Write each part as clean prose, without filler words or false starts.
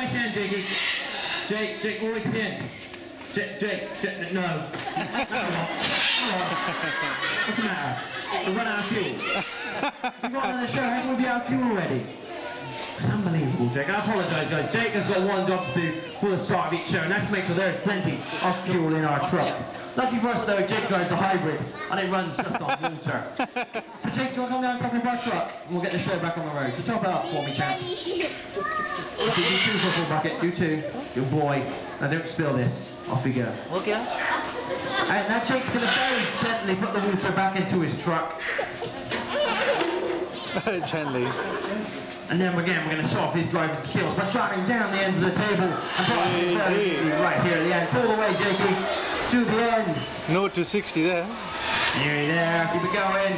to the end, Jakey. Jake, all the way to the end. Jake, no. No, what's the matter? We've run out of fuel. We've got another show, how can we be out of fuel already? It's unbelievable, Jake. I apologise, guys. Jake has got one job to do for the start of each show, and that's to make sure there is plenty of fuel in our truck. Lucky for us, though, Jake drives a hybrid, and it runs just on water. So, Jake, do you want to come down top of our truck, and we'll get the show back on the road. So top it up for me, champ. So do 2 for a full bucket. Do 2. Good boy. Now, don't spill this. Off we go. Okay. And now Jake's going to very gently put the water back into his truck. Gently. And then again, we're going to show off his driving skills by driving down the end of the table and driving right here at the end. It's all the way, Jakey, to the end. No to 60 there. Nearly there. Keep it going.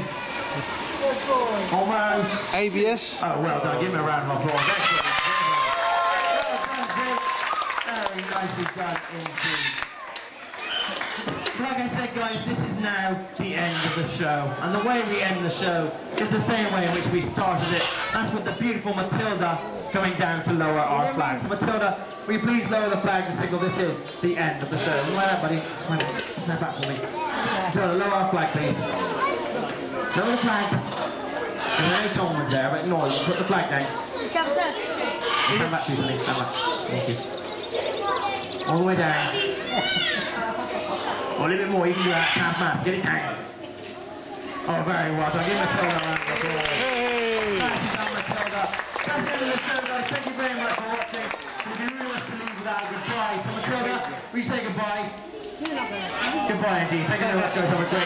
Almost. ABS. Oh, well done. Give him a round of applause. Excellent. Well done, Jake. Very nicely done indeed. Like I said, guys, this is now the end of the show. And the way we end the show is the same way in which we started it. That's with the beautiful Matilda coming down to lower our flag. So Matilda, will you please lower the flag to signal this is the end of the show? Like that, buddy. Snap back for me. Matilda, lower our flag, please. Lower the flag. I know someone was there, but ignore them. Put the flag down. Stand back, please, honey. Stand back. Thank you. All the way down. A little bit more, you can do that half mass, get it down. Oh, very well done. Give Matilda a round of applause. Nicely done, Matilda. That's the end of the show, guys. Thank you very much for watching. It would be really nice to leave without a goodbye. So, Matilda, will you say goodbye? Goodbye, indeed. Thank you very much, guys. Have a great